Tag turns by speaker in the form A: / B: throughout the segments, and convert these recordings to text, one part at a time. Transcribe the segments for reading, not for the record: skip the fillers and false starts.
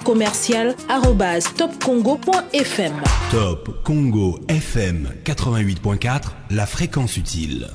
A: @topcongo.fm.
B: Top Congo FM 88.4, la fréquence utile.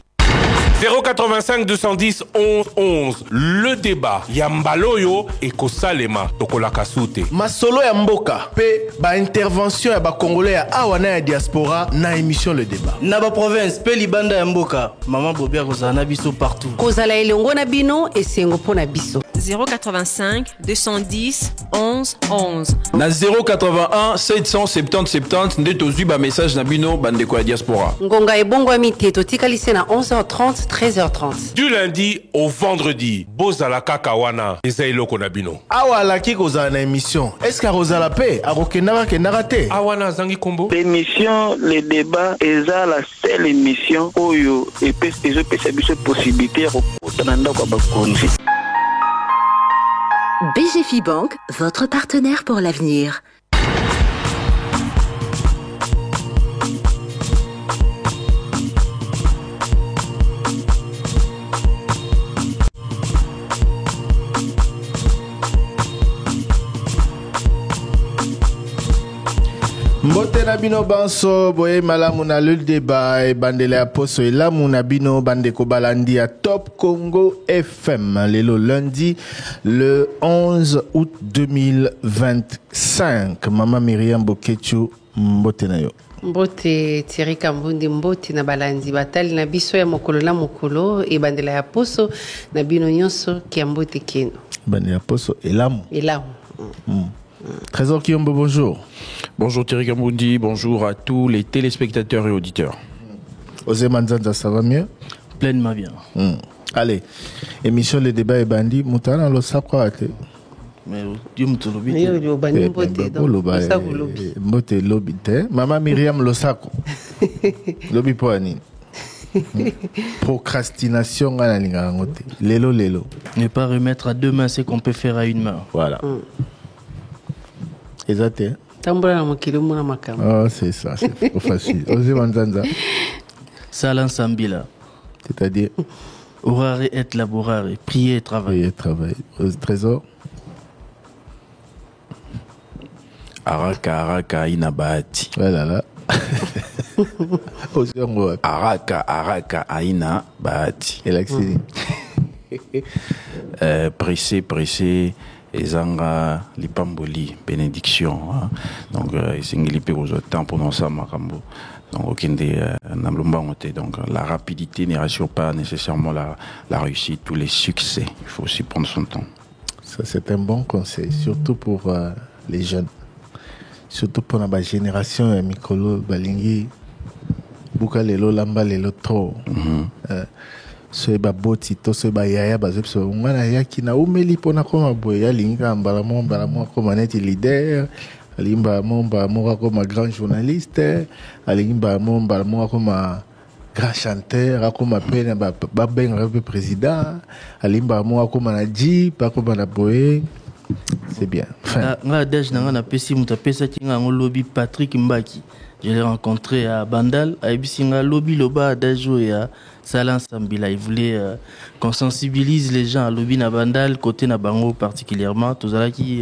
C: 085 210 11 11. Le débat Yambaloyo et Kosalema Tokola Kasute.
D: Masolo ya mboka pe ba intervention ya ba congolais ya awana ya diaspora na émission Le Débat.
E: Na ba province pe libanda ya mboka Maman Bobia kozana biso partout.
F: Kozala elongo na bino esengo pona biso.
G: 085 210 11 11.
H: Na 081 770 70 nde tozwi ba message na bino bandeko ya diaspora.
F: Ngonga ebongo amite totikalise na 11h30 13h30.
C: Du lundi au vendredi, Bozala Kakawana, Ezaïlo Konabino.
D: Awala ki kozala na émission. Est-ce que Rosala pe akokendaka kendaka te?
C: Awana Zangi Kombo.
I: L'émission Le Débat est la seule émission oyo epesa biso possibilité ya kokutana ndako bakonzi.
J: BGFI Bank, votre partenaire pour l'avenir.
D: Mbote na bino banso boye malamu na Le Débat e bandele ya poso elamu na bino bandeko balandi ya Top Congo FM lelo lundi le 11 août 2025. Mama Myriam Bokechu mbote na yo.
F: Mbote Thierry Kambundi mbote na balandi batali na biso ya mokolo na mokolo e bandela ya poso na bino nyonso ki mbote keno.
D: Bandela ya poso elamu.
F: Elamu.
D: Trésor Kiyombo, bonjour.
H: Bonjour Thierry Kambundi, bonjour à tous les téléspectateurs et auditeurs.
D: Osé Manzanza, ça va mieux?
E: Pleinement bien.
D: Allez, émission Le Débat est bandit. Moutana lo sakwa ate.
E: Mais Dieu me tolobi.
D: Mbote lobi te. Mama Myriam lo sako. Lobi po ani. Procrastination à la ligne. Lelo.
E: Ne pas remettre à deux mains ce qu'on peut faire à une main.
D: Voilà. Exact. Oh, c'est ça, c'est trop facile. Osez Manzanza.
E: Salan Sambila.
D: C'est-à-dire
E: orare et laborare, prier et travailler.
D: Trésor.
H: Araka inabati.
D: Voilà.
H: Araka aina bati.
D: Et l'accès.
H: Pressé. Ezanga lipamboli bénédiction donc isengeli pe ko temps pour ça makambo donc okende na lombango te donc la rapidité ne rassure pas nécessairement la réussite tous les succès, il faut aussi prendre son temps.
D: Ça c'est un bon conseil surtout pour les jeunes, surtout pour la génération mikolo balingi buka lelo lamba lelo to so ba boti to so ba yaya ba zepso ngwana yaki na umeli pona koma boya linga mbala mo koma net leader alimba mo koma grand journaliste alimba mo koma grand chanteur akoma pena ba benga pe président alimba mo koma na ji pa koma na boye. C'est bien.
E: Nga dej na nga pesi muta pesa kinga ngolobi Patrick Mbaki. Je l'ai rencontré à Bandal, à Ibisinga, Lobby Loba, Dajo et à Salan Sambila. Il voulait qu'on sensibilise les gens à Lobby na Bandal, côté na Bango particulièrement. Tous ceux qui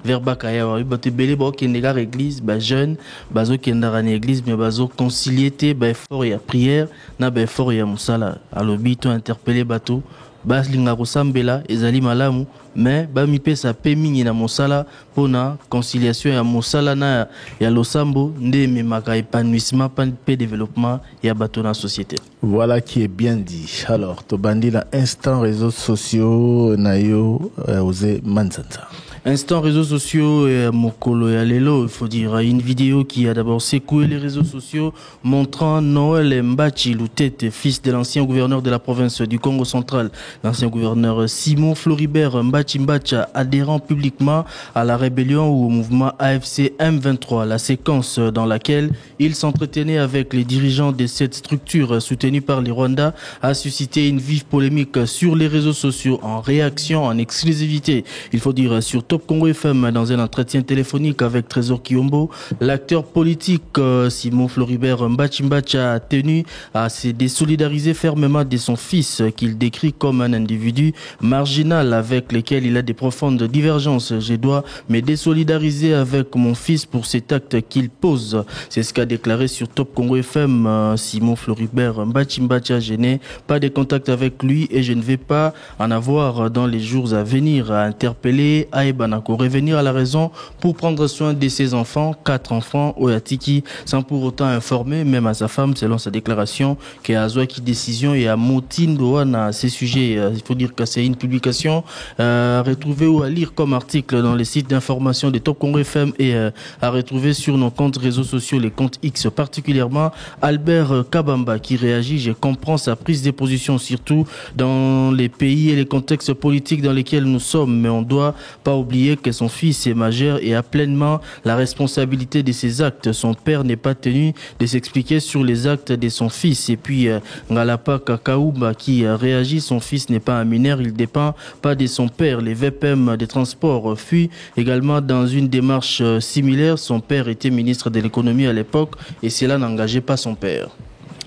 E: vers Bakaya, ils belé qui n'est église, jeune, bazo qui n'est pas église, mais bazo conciliété, effort et prière, na effort et musala. À Lobby, tout interpellé bateau. Bas linga kosambela ezali malamu mais ba mipesa pe mingi na mosala pona conciliation ya mosala na ya losambo nde memaka épanouissement pe développement ya bato na société.
D: Voilà qui est bien dit. Alors to bandi la instant réseaux sociaux na yo osé Manzanza.
E: Instant réseaux sociaux Mokolo ya Lelo, il faut dire une vidéo qui a d'abord secoué les réseaux sociaux montrant Noël Mbachi Lutete, fils de l'ancien gouverneur de la province du Congo central, l'ancien gouverneur Simon Floribert Mbachi Mbacha, adhérant publiquement à la rébellion ou au mouvement AFC M23, la séquence dans laquelle il s'entretenait avec les dirigeants de cette structure soutenue par les Rwandais a suscité une vive polémique sur les réseaux sociaux en réaction en exclusivité, il faut dire sur Top Congo FM dans un entretien téléphonique avec Trésor Kiyombo. L'acteur politique Simon Floribert Mbachimbacha a tenu à se désolidariser fermement de son fils qu'il décrit comme un individu marginal avec lequel il a des profondes divergences. Je dois me désolidariser avec mon fils pour cet acte qu'il pose. C'est ce qu'a déclaré sur Top Congo FM Simon Floribert Mbachimbacha. Je n'ai pas de contact avec lui et je ne vais pas en avoir dans les jours à venir. A interpellé Aebanako revenir à la raison pour prendre soin de ses enfants, 4 enfants au Yatiki, sans pour autant informer même à sa femme, selon sa déclaration, qu'il a qui décision et à Moutindo à ces sujets. Il faut dire que c'est une publication à retrouver ou à lire comme article dans les sites d'information de Top Congo FM et à retrouver sur nos comptes réseaux sociaux, les comptes X, particulièrement Albert Kabamba qui réagit. Je comprends sa prise de position, surtout dans les pays et les contextes politiques dans lesquels nous sommes, mais on ne doit pas oublier que son fils est majeur et a pleinement la responsabilité de ses actes. Son père n'est pas tenu de s'expliquer sur les actes de son fils. Et puis Ngalapa Kakaouba qui réagit, son fils n'est pas un mineur, il ne dépend pas de son père. Les VPM des transports fuient également dans une démarche similaire. Son père était ministre de l'économie à l'époque et cela n'engageait pas son père.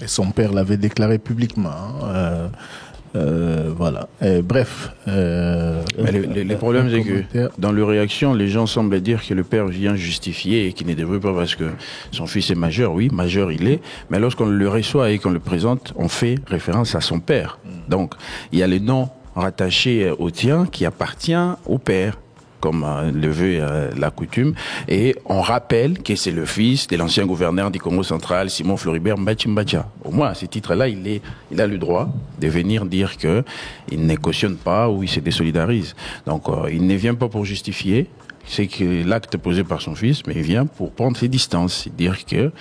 D: Et son père l'avait déclaré publiquement. Voilà. Bref.
H: Le problème, c'est que dans leur réaction, les gens semblent dire que le père vient justifier et qu'il ne devrait pas parce que son fils est majeur. Oui, majeur il est. Mais lorsqu'on le reçoit et qu'on le présente, on fait référence à son père. Donc, il y a le nom rattaché au tien qui appartient au père, comme le veut la coutume, et on rappelle que c'est le fils de l'ancien gouverneur du Congo central, Simon Floribert Mbachimbacha. Au moins, à ce titre-là, il a le droit de venir dire que il ne cautionne pas ou il se désolidarise. Donc, il ne vient pas pour justifier c'est que l'acte posé par son fils, mais il vient pour prendre ses distances, dire que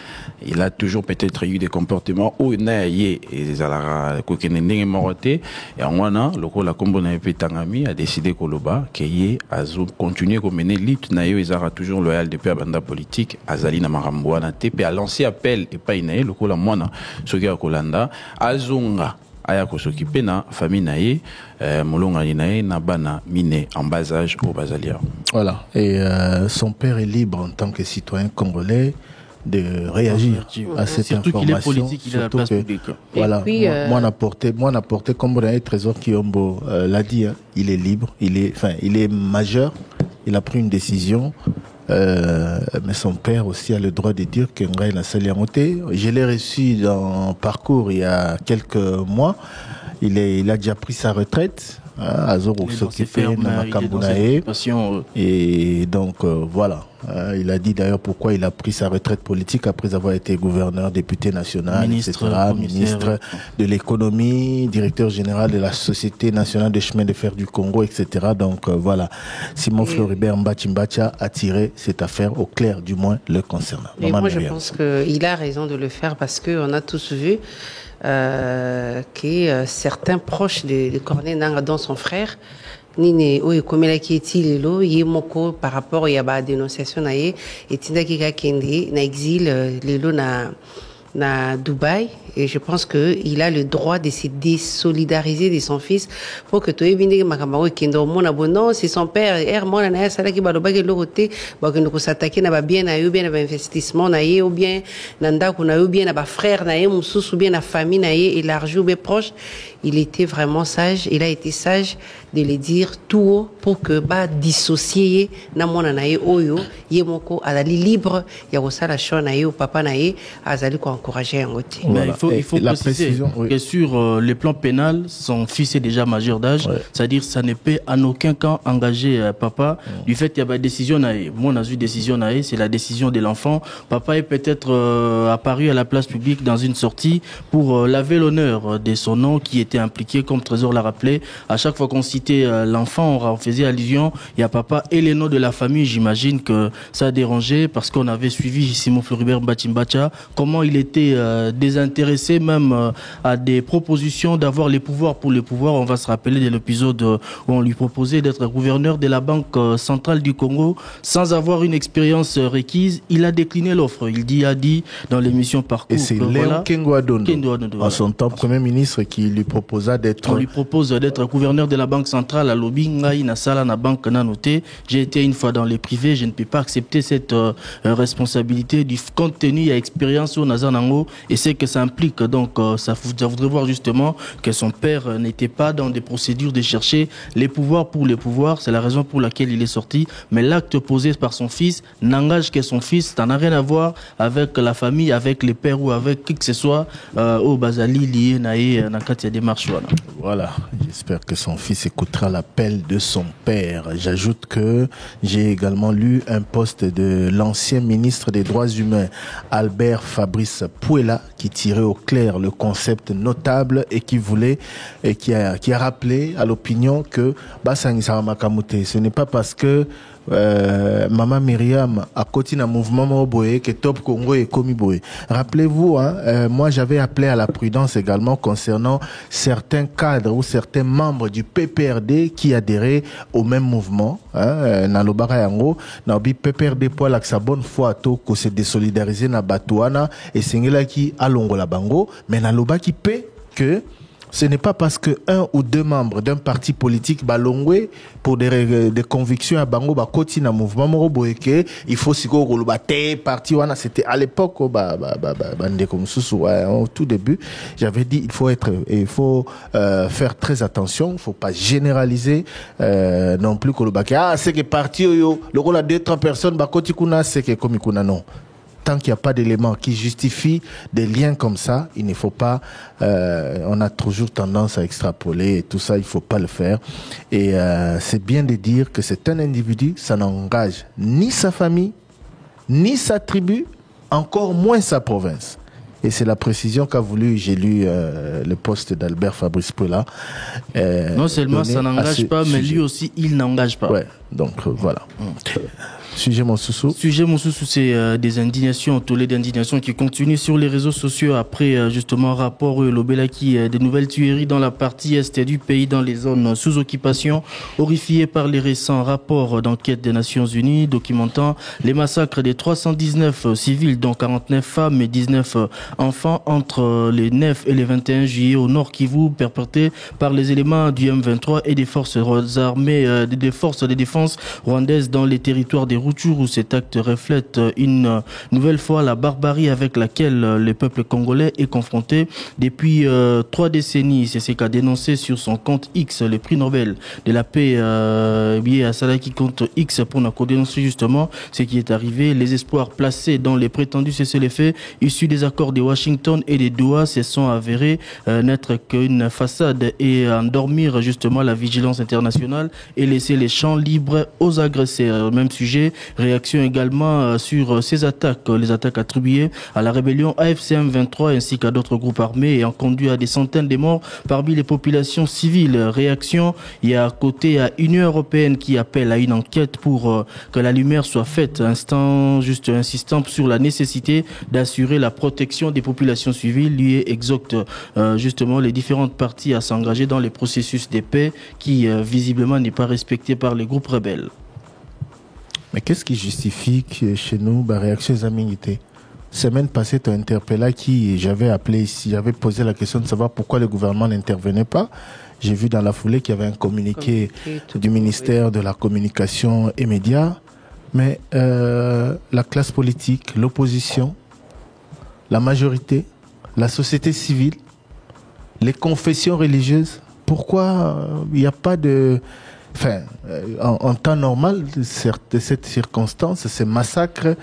H: il a toujours peut-être eu des comportements où naïe et zalara kokenendenge moroté et en wana loko la kombo na petangami a décidé koloba qu'il a continuer à mener lutte naïe ezara toujours loyal depuis abanda politique azali na marambo na tepe a lancé appel et pas inaïe loko la mwana soki ya kolanda azonga aya kosokipe na famille naïe molonga naïe na bana miné en bas âge au basalia.
D: Voilà, et son père est libre en tant que citoyen congolais de réagir à cette
E: surtout
D: information.
E: Qu'il est politique, il est à la place publique.
D: Voilà,
F: puis,
D: moi on a porté comme Trésor Kiyombo l'a dit, hein, il est libre, il est majeur, il a pris une décision. Mais son père aussi a le droit de dire que Ngai n'a Saliamoté. Je l'ai reçu dans Parcours il y a quelques mois. Il a déjà pris sa retraite. Azoro s'occupait de Makambunae. Et donc voilà. Il a dit d'ailleurs pourquoi il a pris sa retraite politique après avoir été gouverneur, député national, ministre de l'économie, directeur général de la Société nationale des chemins de fer du Congo, etc. Donc voilà, Simon Floribert Mbachimbacha a tiré cette affaire au clair, du moins le concernant.
F: Et moi je pense qu'il a raison de le faire parce qu'on a tous vu que certains proches de Corneille Nangaa, dont son frère, Nine oyo komela ki etilelo ye moko par rapport ya ba dénonciation na ye etindaki ka kende na exil lelo na Dubaï, et je pense que il a le droit de se désolidariser de son fils pour que toi binde makamako kendo mona bono c'est son père mona na sala ki baloba ke lokote ba que nous s'attaquer na ba bien na yo bien na ba investissement na ye ou bien na ndako na yo bien na ba frère na ye mususu ou bien na famille na ye élargi ou bien proche. Il était vraiment sage, il a été sage de le dire tout haut pour que ba dissocier na mona na ye oyo ye moko azali libre ya kosala choix na ye ou papa na ye azali ko encourager un côté.
E: Mais il faut préciser que sur le plan pénal, son fils est déjà majeur d'âge, c'est-à-dire ça ne peut en aucun cas engager papa du fait qu'il y a une décision naïe. Moi, on a vu décision naïe, c'est la décision de l'enfant. Papa est peut-être apparu à la place publique dans une sortie pour laver l'honneur de son nom qui était impliqué, comme Trésor l'a rappelé. À chaque fois qu'on citait l'enfant, on faisait allusion, il y a papa et les noms de la famille. J'imagine que ça a dérangé parce qu'on avait suivi Simon Floribert Mbachimbacha, comment il était été désintéressé même à des propositions d'avoir les pouvoirs pour les pouvoirs. On va se rappeler de l'épisode où on lui proposait d'être gouverneur de la Banque centrale du Congo sans avoir une expérience requise. Il a décliné l'offre. Il a dit dans l'émission Parcours.
D: Et c'est Léon Kengo Adondo, en son temps Premier ministre, qui lui proposa d'être...
E: On lui propose d'être gouverneur de la Banque centrale à Lobinga, Inasala, na Banque Nanoté. J'ai été une fois dans les privés, je ne peux pas accepter cette responsabilité du compte tenu à expérience au Nazanango et c'est que ça implique. Donc ça voudrait voir justement que son père n'était pas dans des procédures de chercher les pouvoirs pour les pouvoirs. C'est la raison pour laquelle il est sorti. Mais l'acte posé par son fils n'engage que son fils. Ça n'a rien à voir avec la famille, avec les pères ou avec qui que ce soit au Bazali lié naïe na katia démarche.
D: Voilà, j'espère que son fils écoutera l'appel de son père. J'ajoute que j'ai également lu un post de l'ancien ministre des Droits humains, Albert Fabrice Puela, qui tirait au clair le concept notable et qui voulait, et qui a rappelé à l'opinion que Bassangisa Makamute, ce n'est pas parce que Maman Myriam a continué un mouvement Moboé que Top Congo est commis boé. Rappelez-vous, moi j'avais appelé à la prudence également concernant certains cadres ou certains membres du PPRD qui adhéraient au même mouvement. Nalobara yango, nabi PPRD pour la sa bonne foi to ko se désolidariser na Batouana et singela qui alongo la bango, mais naloba qui paie que ce n'est pas parce que un ou deux membres d'un parti politique balongwe pour des convictions à bango ba koti na mouvement moroboeke il faut siko golobate parti wana. C'était à l'époque bande comme au tout début j'avais dit il faut faire très attention, il faut pas généraliser non plus kolobake c'est que parti yo le rôle à 2-3 personnes ba koti kuna c'est que comme kuna non. Tant qu'il n'y a pas d'éléments qui justifient des liens comme ça, il ne faut pas, on a toujours tendance à extrapoler et tout ça, il ne faut pas le faire. Et c'est bien de dire que c'est un individu, ça n'engage ni sa famille, ni sa tribu, encore moins sa province. Et c'est la précision qu'a voulu, j'ai lu le poste d'Albert Fabrice Puela.
E: Non seulement ça n'engage pas, mais lui aussi, il n'engage pas.
D: Ouais, donc voilà. Sujet mon sousou,
E: c'est des indignations, tollé d'indignation qui continuent sur les réseaux sociaux après justement rapport Lobelaki, des nouvelles tueries dans la partie est du pays, dans les zones sous occupation, horrifiées par les récents rapports d'enquête des Nations Unies documentant les massacres des 319 civils, dont 49 femmes et 19 enfants entre les 9 et les 21 juillet au Nord Kivu, perpétrés par les éléments du M23 et des forces armées, des forces de défense rwandaises dans les territoires des Rutshuru, où cet acte reflète une nouvelle fois la barbarie avec laquelle le peuple congolais est confronté depuis 3 décennies. C'est ce qu'a dénoncé sur son compte X le prix Nobel de la paix à Salaki compte X pour nous dénoncer justement ce qui est arrivé. Les espoirs placés dans les prétendus cessez-le-feu issus des accords de Washington et de Doha se sont avérés n'être qu'une façade et endormir justement la vigilance internationale et laisser les champs libres aux agresseurs. Même sujet, réaction également sur ces attaques, les attaques attribuées à la rébellion AFCM 23 ainsi qu'à d'autres groupes armés ayant conduit à des centaines de morts parmi les populations civiles. Réaction, il y a à côté à Union européenne qui appelle à une enquête pour que la lumière soit faite, insistant sur la nécessité d'assurer la protection des populations civiles. Lui exhorte justement les différentes parties à s'engager dans les processus de paix qui visiblement n'est pas respecté par les groupes rebelles.
D: Mais qu'est-ce qui justifie que chez nous, la réaction des amiguités? Semaine passée, tu as interpellé qui j'avais appelé ici, j'avais posé la question de savoir pourquoi le gouvernement n'intervenait pas. J'ai vu dans la foulée qu'il y avait un communiqué du ministère de la Communication et Médias. Mais la classe politique, l'opposition, la majorité, la société civile, les confessions religieuses, pourquoi il n'y a pas de... Enfin, en temps normal, cette circonstance, ces massacres,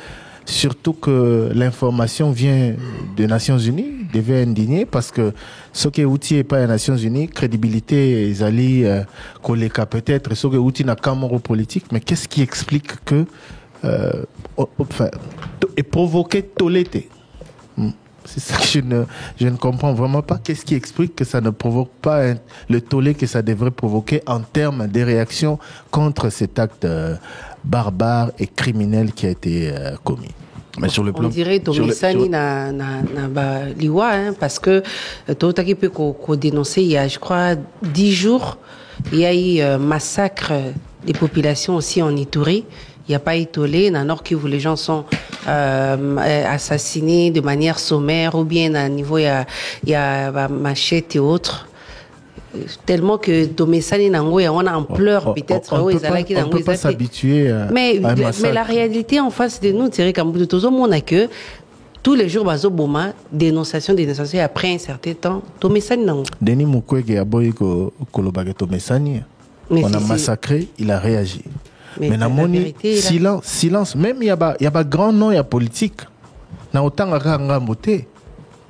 D: surtout que l'information vient des Nations Unies, devait indigner parce que ce qui est outil pas les Nations Unies, crédibilité, ils allaient colléca peut-être, ce qui est outil n'a qu'un mot politique, mais qu'est-ce qui explique que, et provoquer tolété? C'est ça que je ne comprends vraiment pas. Qu'est-ce qui explique que ça ne provoque pas le tollé que ça devrait provoquer en termes de réaction contre cet acte barbare et criminel qui a été commis?
H: Mais sur le plan,
F: on dirait Tomesani na liwa, hein, parce que Totaki peut qu'on dénoncer il y a, je crois, 10 jours, il y a eu massacre des populations aussi en Ituri. Il n'y a pas Itolé, dans le Nord Kivu, les gens sont assassinés de manière sommaire, ou bien à niveau il y a machette et autres. Tellement que Tomesani Nango, on a en pleurs peut-être.
D: On ne peut pas s'habituer à
F: mais la réalité en face de nous, c'est comme tout le monde a que tous les jours, Bazo Boma, dénonciation, après un certain temps, Tomesani Nango.
D: Denis Mukwege a boy Kolobage Tomesani. On a massacré, il a réagi. Mais Namoni, silence. Même il y a pas grand nom, il y a politique. Na autant à moté.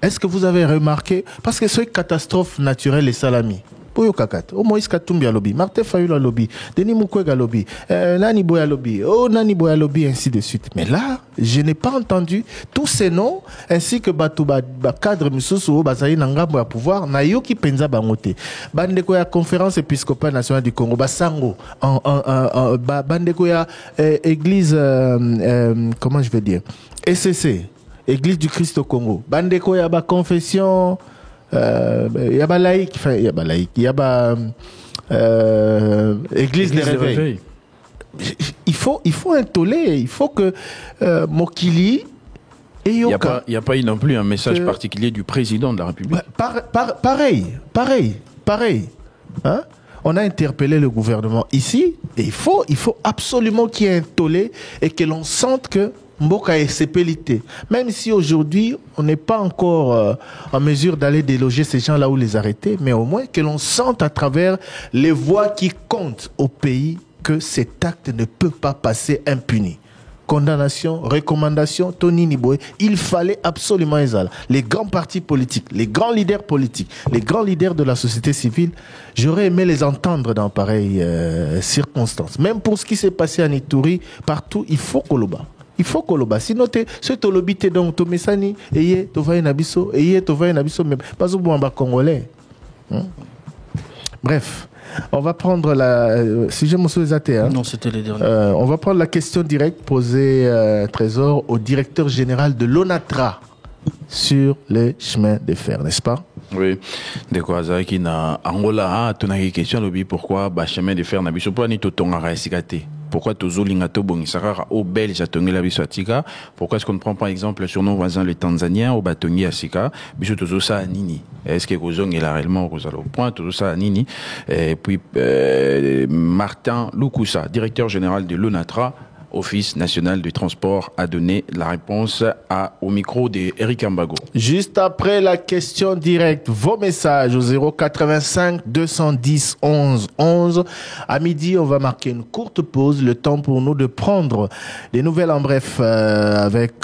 D: Est-ce que vous avez remarqué, parce que c'est une catastrophe naturelle et salami. Poyo kakat, Moïse Katumbi a lobby, Martin Fayulu a lobby, Denis Mukwege a lobby, Nani Boy a lobby, Nani Boy a lobby, ainsi de suite. Mais là, je n'ai pas entendu tous ces noms, ainsi que cadre Moussoussou, Bazaï Nangambo à pouvoir, Nayoki Penza Bangote, Bandeko ya conférence épiscopale nationale du Congo, Basango, Bandeko ya église, comment je vais dire, SCC, Église du Christ au Congo, Bandeko ya confession, il y a laïque, il y a église des réveils. Il faut un tollé, il faut que Mokili et Yoka.
H: Il n'y a pas eu non plus un message particulier du président de la République.
D: Pareil. Hein? On a interpellé le gouvernement ici et il faut absolument qu'il y ait un tollé et que l'on sente que Mboka est sépélité. Même si aujourd'hui, on n'est pas encore en mesure d'aller déloger ces gens là ou les arrêter, mais au moins que l'on sente à travers les voix qui comptent au pays que cet acte ne peut pas passer impuni. Condamnation, recommandation, Tony Niboé, il fallait absolument les grands partis politiques, les grands leaders politiques, les grands leaders de la société civile, j'aurais aimé les entendre dans pareilles circonstances. Même pour ce qui s'est passé en Ituri, partout, il faut Koloba. Sinon, ce tolobi te donc Tomesani, eye tovaye nabiso, même pas au bon congolais. Bref, on va prendre si je me souviens,
E: non, c'était les derniers.
D: On va prendre la question directe posée Trésor au directeur général de l'ONATRA sur les chemins de fer, n'est-ce pas?
H: Oui, de quoi ça qui na Angola, tu as une question lobby pourquoi chemin de fer na biso pas ni to tonga esikate. Pourquoi tozolinga to bongisaka au Belge a tongi la biso atika? Pourquoi est-ce qu'on ne prend pas exemple sur nos voisins les Tanzaniens au batongi asika? Biso tozo sa nini? Est-ce que Kozong est là réellement au point tozo sa nini? Et puis Martin Lukusa, directeur général de l'ONATRA, Office national du transport, a donné la réponse au micro d'Eric Ambago.
D: Juste après la question directe, vos messages au 085 210 11 11. À midi, on va marquer une courte pause, le temps pour nous de prendre des nouvelles en bref avec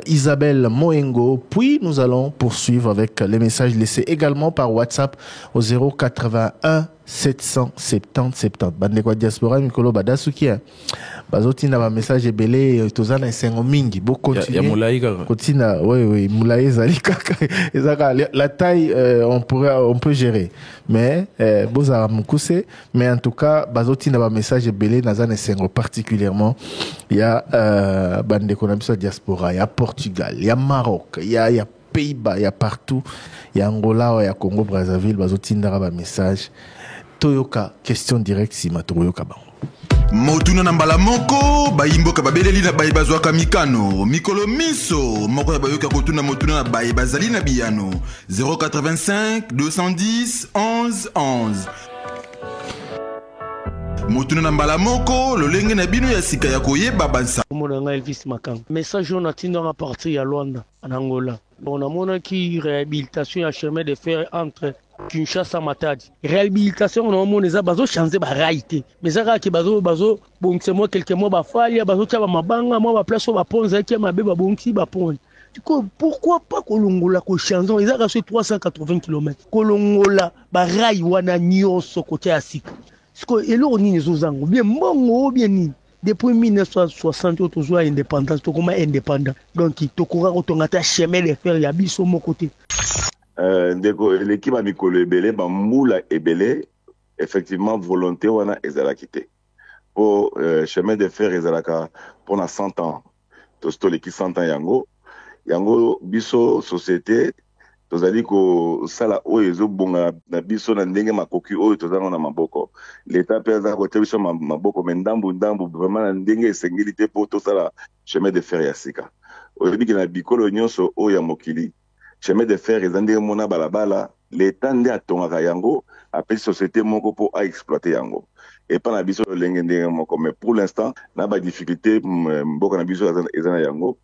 D: Isabelle Moengo. Puis nous allons poursuivre avec les messages laissés également par WhatsApp au 081 770 70. Bande kwa diaspora Mikolo Badasuki. Bazoti na ba message belé tozana sengo mingi bo continuer.
H: Ya moulaïka.
D: Continue. Oui, moulaï zali kaka. La taille on peut gérer. Mais boza mukuse, mais en tout cas bazoti na ba message belé nazana sengo particulièrement. Il y a bande kwa diaspora, il y a Portugal, il y a Maroc, il y a Pays-Bas, il y a partout. Il y a Angola, il y a Congo Brazzaville, bazoti na ba message. Toyoka, question directe si Matoyoka Bango.
K: Motuna nambala moko, bayimboka babeleli na bayi bazwaka mikano. Mikolo miso, moko ya bayoka kotuna motuna na bayi bazali na biyano. 085 210 11 11. Motuna nambala moko, lolenge na bino ya sika ya koyeba bansa.
L: Monanga Elvis Makang. Message on attend à partir à Luanda, en Angola. On a mon qui réhabilitation à chemin de fer entre Kinshasa Matadi. Réhabilitation on a mon eza bazo changer ba raité. Mais ça ki bazo bon c'est moi quelques mois ba fali bazo taba mabanga moi ba place ba ponza ki ma beba bonki ba pon. Du coup pourquoi pas kolongola ko chanson eza ka 380 km. Kolongola ba rai wana nyonso côté asika. Siko elo ni zozango bien mbongo bien ni. Depuis 1960 toujours indépendance to comme indépendant. Donc to kora ko tongata chemin de fer ya biso mo côté.
M: Ndeko l'équipe a Mikolo Ebele, Moula Ebele, effectivement, volonté, on a ezala quitté. Pour chemin de fer, ezalaka, pendant 100 ans. tostoleki 100 ans yango biso société tozali kosala oyo ezobonga na biso na ndenge makoki oyo tozanga na maboko l'état mpe aza kotia biso maboko me ndambu vraiment na ndenge esengeli te mpo tosala chemin de fer ya sika oyebiki na bikolo nyonso oyo ya mokili chemin de fer eza ndenge mona balabala l'état nde atongaka yango apesi société moko mpo aexploite yango epa na biso lolenge ndenge moko mais pour l'instant na badifficulté mboka na biso eza na yango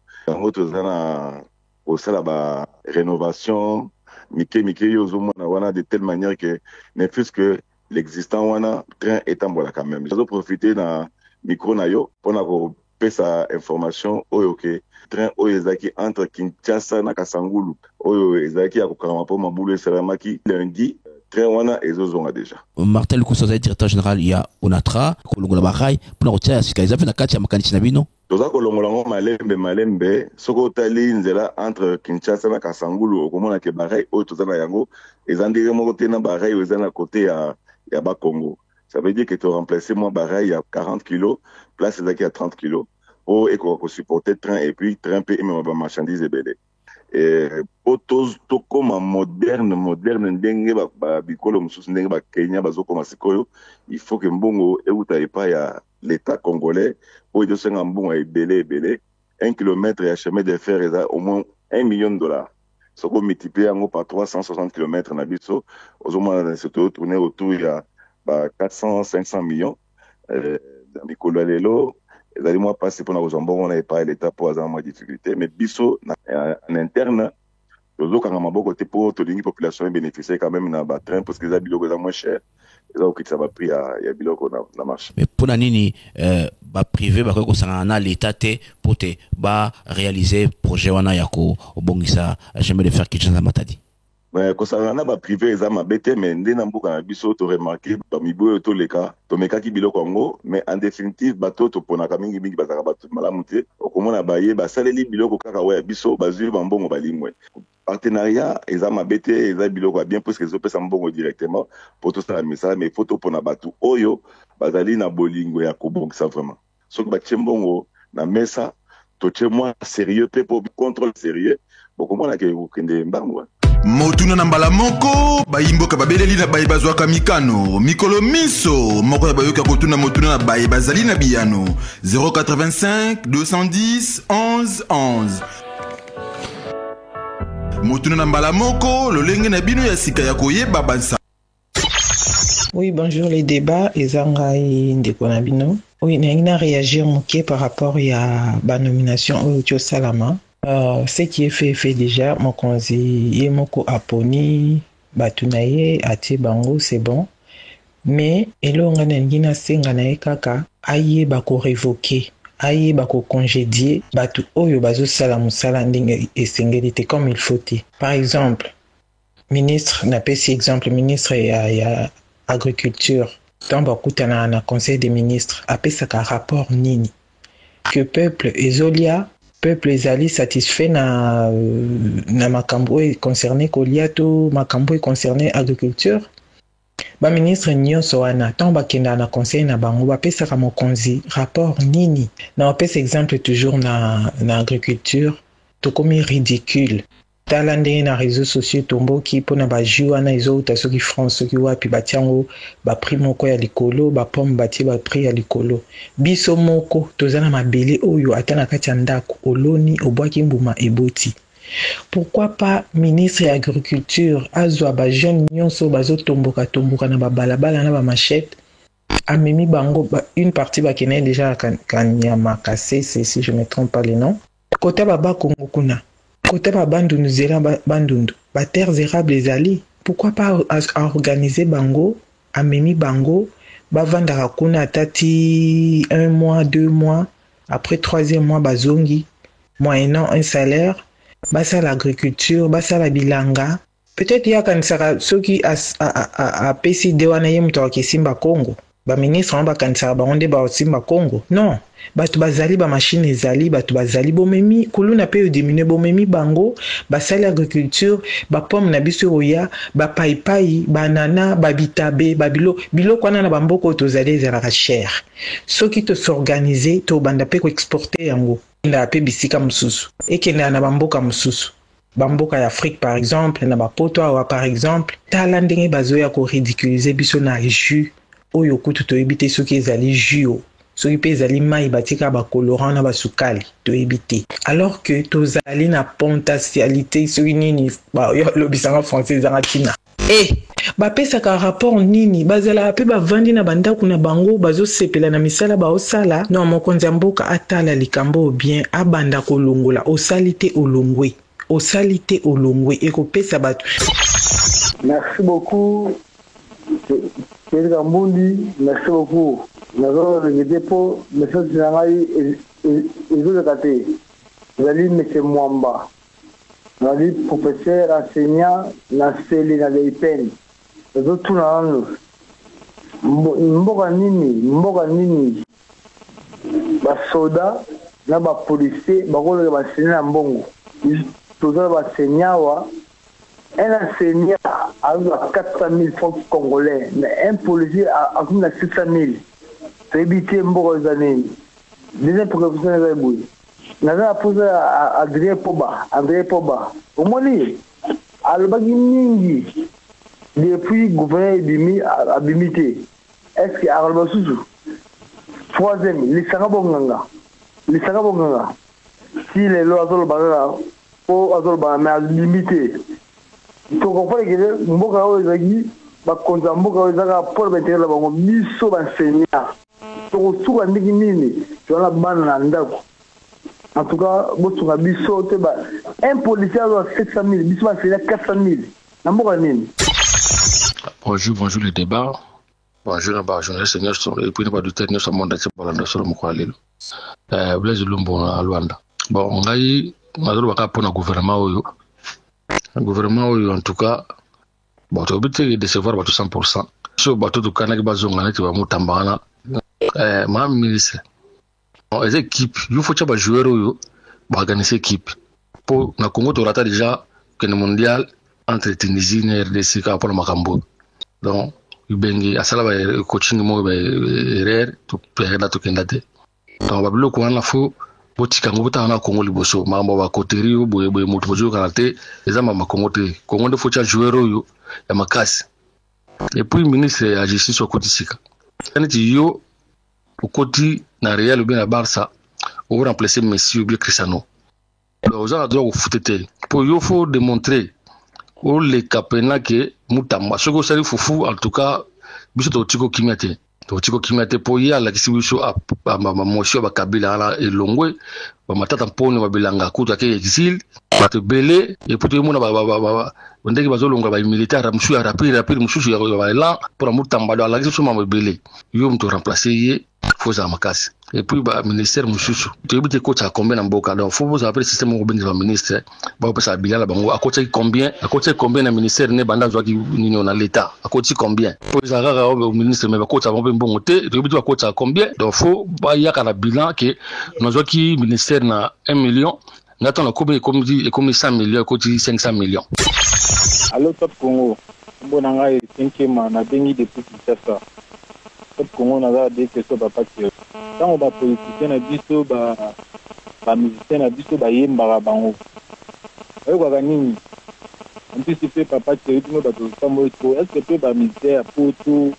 M: toza na kosala ba rénovation mike yo ozomona wana de telle manière que ne fût-ce que l'existant wana train etambola quand même profiter na micro na yo mpona kopesa information oyo ke train oyo ezalaki entre Kinshasa na Kasangulu oyo ezalaki ya kokangama mpo mabulu esalamaki lundi train wana ezozonga déjà.
N: Martin Lukusoza, directeur général ya Onatra kolongola barai mpona kotia ya sika ezape na kati ya makanisi na bino
M: toza kolongola ngo malembe soki otali nzela entre Kinshasa na Kasangulu okomona ke barai oyo toza na yango eza ndenge moko te na barai oyo eza na kote ya bakongo. Ça veut dire que tu remplaces moi barai à 40 kg, place ezaki à 30 kg pour supporter train et puis train peut même ba marchandise ebele. Et autos to comme moderne ndenge ba bikolo mususu ndenge ba Kenya bazokoma sikoyo il faut que mbongo euta epa ya l'état congolais pour de senga mbongo ebele 1 km ya chemin de fer est au moins $1 million. Ce qu'on multiplie en par 360 km na biso aux moins se tourner autour il y a 400-500 millions dans mikolo lelo ezali moi passer pour na ozambongo na epa l'état pour avoir moins difficulté mais biso en interne tozokanga maboko te po tolingi population bénéficier quand même na ba train parce que les biloko za moins cher eza okitisa ba prix ya biloko na marché
N: mais pona nini ba privé ba ko sanga na l'état te pote ba réaliser projet wana ya ko obongisa chemin de fer Kinshasa Matadi.
M: Mais kosala na ba privé eza mabete mais nde na mboka na biso to remarquer ba miboyo to leka to mekaki biloko ngo mais en définitive bato to ponaka mingi bazaka bato malamu te okomona baye basaleli biloko kaka wa biso bazwi bambongo balimwe partenariat eza mabete eza biloko bien parce que ezopesa mbongo directement pour tout ça mais faut to pona bato oyo bazali na bolingo ya kobongisa vraiment soki batie mbongo na mesa to tie moi sérieux pe pour contrôle sérieux bokomona ke okende mbango
K: motuna na mbala moko bayimboka babeleli na baye bazwaka mikano mikolo miso moko ya bayoka kotuna motuna na baye bazali na biyano 085 210 11 11 motuna na mbala moko lolenge na bino ya sika ya koyeba bansa.
O: Oui, bonjour les débats ezangai ndeko na bino. Oui, na réagir moké par rapport à la nomination au Salama. Ce qui est fait déjà, mokonzi yemoko aponi batunaye ati bango c'est bon. Mais elonga nengina senga na ekaka aye bako révoquer, aye bako congédier batu oyo bazo sala musala ndenge esengeli comme il faut. Par exemple, ministre na pesi exemple ministre ya agriculture tant bakutana na conseil des ministres apesaka rapport nini que peuple ezolia peuple ezali satisfait na makambo concerné kolia to makambo concerné agriculture ba ministre nyonso wana tant bakenda na conseil na bango bapesaka mokonzi rapport nini na opesa exemple toujours na agriculture to komi ridicule tala ndenge na réseaux sociaux tomboki mpona bajus wana ezouta soki France soki wapi batiango baprix moko ya likolo bapomme batie baprix ya likolo biso moko toza na mabele oyo ata na kati ya ndako oloni obwaki mbuma eboti. Pourquoi pas ministre ya agriculture azwa bajeune nyonso bazotomboka na babalabala na bamachette amemi bango une partie bakene déjà kanyama kasese si je me trompe pas les noms kota baba Kongo kuna côté bandundu zela bandundu ba terres érables ezali pourquoi pas organiser bango amemi bango bavandaka kuna tati 1 mois 2 mois après 3e mois bazongi moyennant un salaire basa l'agriculture basa la bilanga peut-être yakanisaka soki a pesi de wana ye muto akisimba Congo ba ministre on ba kanisaka bango nde ba simba Congo non batu bazali ba machine ezali batu bazali bomemi kuluna pe diminuer bomemi bango basali agriculture ba pomme na biso oya ba paipai banana ba bitabe ba bilo kwana na bamboko tozali ezala cher soki to s'organiser to banda pe ko exporter yango na pe bisika mususu ekende na bamboka mususu bamboka ya Afrique par exemple na bapoto awa par exemple tala ndenge bazoya ko ridiculiser biso na jus oyo kutu toyebi te soki ezali jus soki mpe ezali mai batika bacolorant na basukali toyebi te alors que tozali na potentialité soki nini oyo alobisanga français ezanga ntina bapesaka rapport nini bazala mpe bavandi na bandako na bango bazosepela na misala baosala no mokonzi ya mboka atala likambo bien abanda kolongola osali te olongwe ekopesa bato.
P: Merci beaucoup Thierry Kambundi, merci beaucoup. Nous avons regretté pour M. Tsinangai et autres côtés. Vous allez M. Mwamba. Vous allez professeur, enseignant, dans CELI, dans les peines. Nous avons tout dans nous. Mboka nini, basoda, na policier, bakolo basenya mbongo. Tous les enseignants, un enseignant a 400 000 francs congolais, mais un policier a 600 000. C'est éviter beaucoup d'années. Deuxième professeur de Bouy. Nous avons posé à André Poba. Au moins, Albagi depuis le gouvernement a bimité. Est-ce qu'il y a un sous? Troisième, les Sarabonganga. Si les lois sont mais à limiter. Tu comprends que mboka ozaki bakonza mboka ozaka pour mettre la bango biso benseignant to suka ndiki nini to la bana na ndako en tout cas bosuka biso te ba un policier a 700 000 biso benseignant 400 000 na mboka nini.
Q: Bonjour le débat. Bonjour à journaliste et puis pas du technique sur monde pour la sur mo kwalelo Blaise Lumbo à Luanda. Bon ngai mazolo baka pona gouvernement oyo en tout cas bon to biti décevoir bato 100%. So bato to kana ki bazonga neti ba mutambana ma ministre. Bon les équipes, il faut que ba joueur oyo ba organiser équipe. Pour na Congo to rata déjà que le mondial entre Tunisie et RDC ka pour makambo. Donc bengi asala ba coaching mo ba erreur to perdre to kendate. Donc ba bilo ko na fo botika ngobuta na Congo liboso mambo ba koteri boye mutu bojo kanate ezama makongo te Congo de focha joueur oyo ya makasi. Et puis ministre ya justice okotisika. Kaniti yo okoti na Real ou bien na Barça ou remplacer Messi ou bien Cristiano. Donc ça doit foutete. Pour yo faut démontrer au les capena que mutamba soko sali fufu en tout cas biso to tiko kimete. Tiko kimete po ya la kisi biso a motion ba kabila ala elongwe ba matata mponi ba bilanga kuta ke exil ba te belé et pour tout le monde ba ndeki bazolonga ba militaire mshu ya rapide mshu ya ba la pour mutamba do ala kisi so ma belé yo mto remplacer ye foza makasi. Et puis ba ministère mshu to yebite coach a combien na mboka donc faut vous appeler système ko benza ba ministre ba pesa bilala bango a coach combien na ministère ne banda zwaki nino na l'état a coach combien pour ça rara au ministre mais ba coach avon mbongo te to yebite ba coach a combien donc faut ba yaka na bilan que no zwaki ministère na 1 million n'attend comme 100 millions coach 500 millions.
P: Allo Top Congo bonanga e 5e na bengi depuis Kinshasa. Top Congo na des questions ba pati tant ba politicien na biso ba musicien na biso ba yemba bango oyo kwa nini anticiper papa Thierry no ba to tambo est-ce que ba misère pour tout